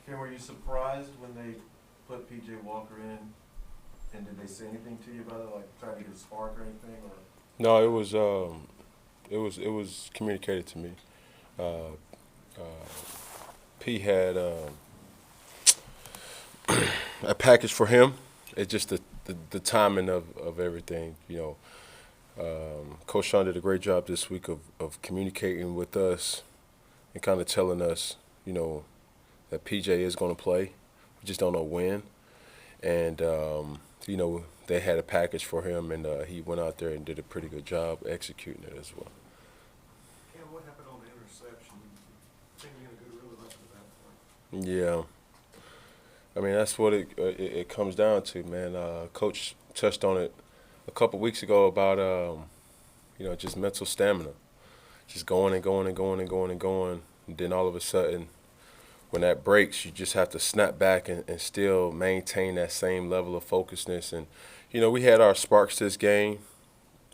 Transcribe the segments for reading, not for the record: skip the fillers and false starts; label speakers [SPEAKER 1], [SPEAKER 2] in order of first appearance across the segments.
[SPEAKER 1] Ken, were you surprised when they put P.J. Walker in, and did they say anything to you about it, like trying to get a spark or anything? Or
[SPEAKER 2] No, it was communicated to me. Uh, P had a package for him. It's just the timing of everything. Coach Sean did a great job this week of communicating with us and kind of telling us, that PJ is going to play. We just don't know when. And, they had a package for him, and he went out there and did a pretty good job executing it as well.
[SPEAKER 3] Cam, what happened on the interception? Seemed to get a good rhythm up to that point.
[SPEAKER 2] Yeah. I mean, that's what it comes down to, man. Coach touched on it a couple weeks ago about, just mental stamina. Just going and going and going and going and going. And then all of a sudden, when that breaks, you just have to snap back and still maintain that same level of focusness. And, we had our sparks this game.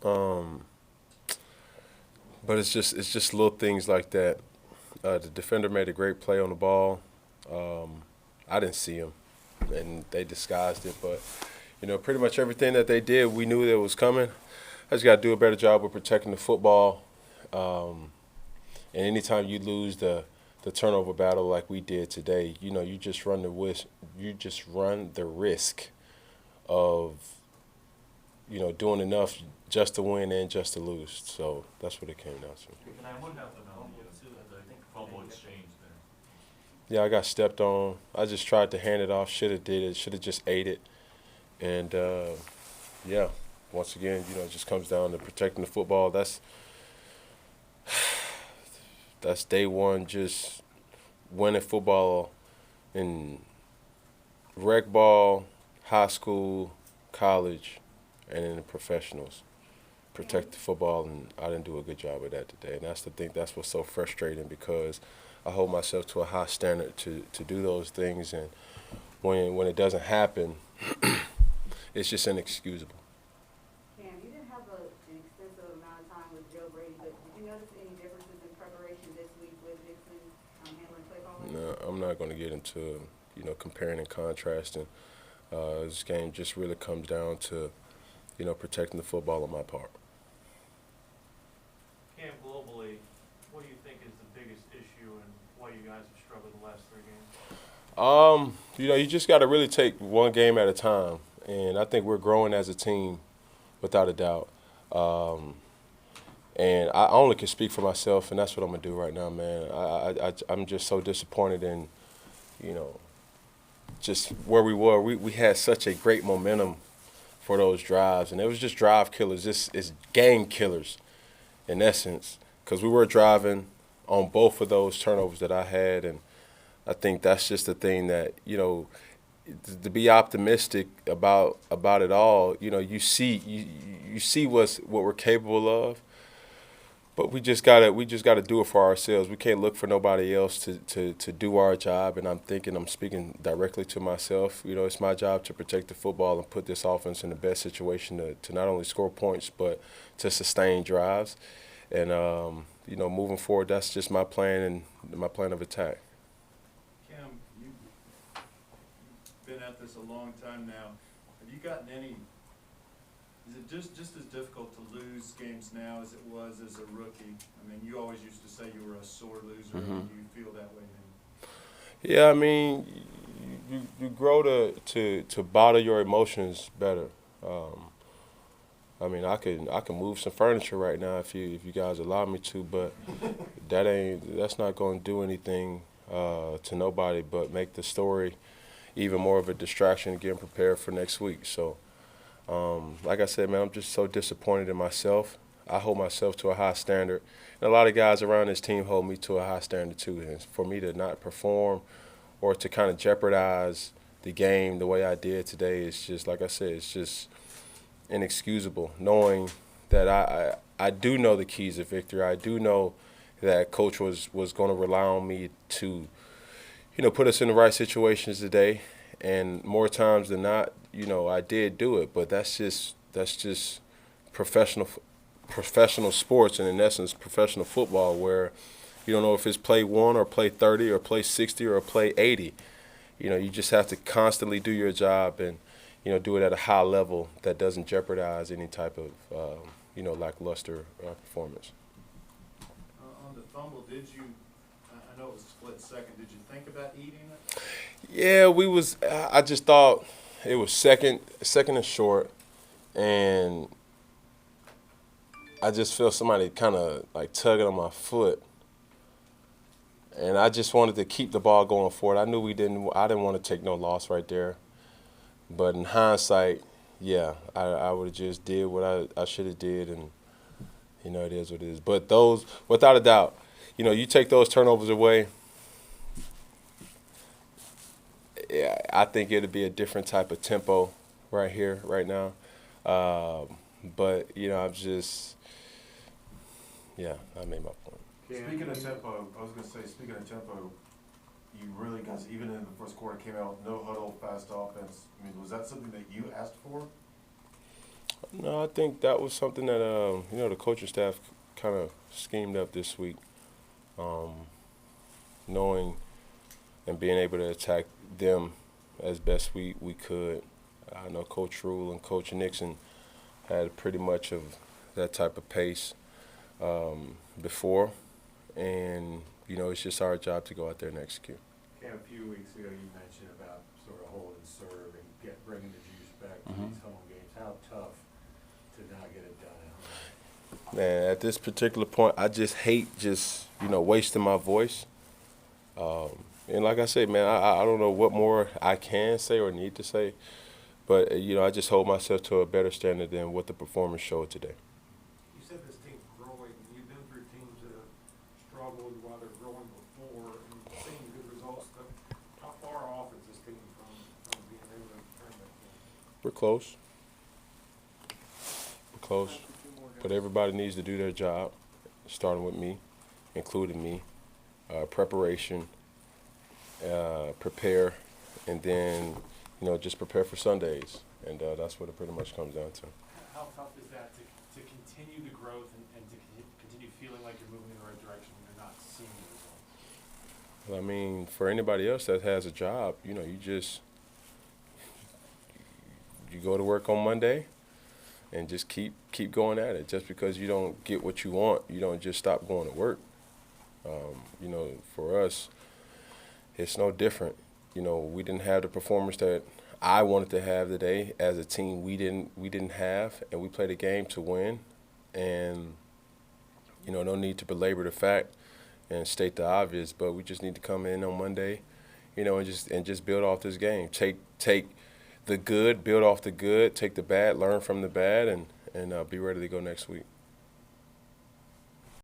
[SPEAKER 2] But it's just little things like that. The defender made a great play on the ball. I didn't see him, and they disguised it. But, pretty much everything that they did, we knew that was coming. I just got to do a better job with protecting the football. And anytime you lose the turnover battle like we did today, you just run the risk of, doing enough just to win and just to lose. So that's what it came down to.
[SPEAKER 4] And I would have to know too, I think fumble exchange there.
[SPEAKER 2] Yeah, I got stepped on. I just tried to hand it off. Should have did it. Should have just ate it. And yeah, once again, it just comes down to protecting the football. That's day one. Just winning football in rec ball, high school, college, and in the professionals. Protect the football, and I didn't do a good job of that today. And that's what's so frustrating, because I hold myself to a high standard to do those things, and when it doesn't happen, it's just inexcusable.
[SPEAKER 5] Cam, you didn't have an extensive amount of time with Joe Brady, but did you notice any differences in preparation this week with Dixon handling play calling?
[SPEAKER 2] No, I'm not going to get into comparing and contrasting. This game just really comes down to protecting the football on my part.
[SPEAKER 4] Cam, globally, what do you think is the biggest issue and why you guys have struggled the last 3 games?
[SPEAKER 2] You just got to really take one game at a time, and I think we're growing as a team, without a doubt. And I only can speak for myself, and that's what I'm gonna do right now, man. I'm just so disappointed in, just where we were. We had such a great momentum for those drives, and it was just drive killers. It's game killers, in essence, because we were driving on both of those turnovers that I had, and I think that's just the thing that to be optimistic about it all. You see what we're capable of, but we just gotta do it for ourselves. We can't look for nobody else to do our job. And I'm speaking directly to myself. It's my job to protect the football and put this offense in the best situation to not only score points but to sustain drives. And moving forward, that's just my plan and my plan of attack.
[SPEAKER 3] Cam, you've been at this a long time now. Have you gotten any? Is it just as difficult to lose games now as it was as a rookie? I mean, you always used to say you were a sore loser.
[SPEAKER 2] Mm-hmm.
[SPEAKER 3] Do you feel that way now?
[SPEAKER 2] Yeah, I mean, you grow to bottle your emotions better. I mean, I can move some furniture right now if you guys allow me to, but that's not going to do anything to nobody but make the story even more of a distraction getting prepared for next week. So, like I said, man, I'm just so disappointed in myself. I hold myself to a high standard, and a lot of guys around this team hold me to a high standard too. And for me to not perform or to kind of jeopardize the game the way I did today is just, like I said, it's just inexcusable, knowing that I do know the keys of victory. I do know that Coach was going to rely on me to, put us in the right situations today. And more times than not, I did do it. But that's just professional sports, and in essence, professional football, where you don't know if it's play 1 or play 30 or play 60 or play 80. you just have to constantly do your job and, do it at a high level that doesn't jeopardize any type of, lackluster performance.
[SPEAKER 3] On the fumble, did you, I know it was split second, did you think about eating it?
[SPEAKER 2] Yeah, I just thought it was second and short, and I just feel somebody kind of like tugging on my foot. And I just wanted to keep the ball going forward. I knew I didn't want to take no loss right there. But in hindsight, yeah, I would have just did what I should have did, and, it is what it is. But those, without a doubt, you take those turnovers away, yeah, I think it'll be a different type of tempo right here, right now. But, I'm just, yeah, I made my point.
[SPEAKER 1] Speaking of tempo, I was gonna say, speaking of tempo, you really guys, even in the first quarter, came out no huddle, fast offense. I mean, was that something that you asked for?
[SPEAKER 2] No, I think that was something that the coaching staff kind of schemed up this week, knowing and being able to attack them as best we could. I know Coach Rule and Coach Nixon had pretty much of that type of pace before, and it's just our job to go out there and execute.
[SPEAKER 6] Cam, a few weeks ago you mentioned about sort of hold and serve and bringing the juice back to these home games. How tough to not get it done at home?
[SPEAKER 2] Man, at this particular point, I just hate wasting my voice. And like I said, man, I don't know what more I can say or need to say, but I just hold myself to a better standard than what the performance showed today.
[SPEAKER 7] You said this team's growing. You've been through teams that have struggled while they're growing before and seeing good results. But how far off is this team from being able to turn that game?
[SPEAKER 2] We're close. We're close. But everybody needs to do their job, starting with me, including me. Preparation, prepare, and then, just prepare for Sundays. And that's what it pretty much comes down to.
[SPEAKER 7] How tough is that to continue the growth and to continue feeling like you're moving in the right direction when you're not seeing the results?
[SPEAKER 2] Well, I mean, for anybody else that has a job, you go to work on Monday and just keep going at it. Just because you don't get what you want, you don't just stop going to work. For us, it's no different. We didn't have the performance that I wanted to have today as a team. We didn't have, and we played a game to win. And no need to belabor the fact and state the obvious, but we just need to come in on Monday, and just build off this game. Take the good, build off the good. Take the bad, learn from the bad, and be ready to go next week.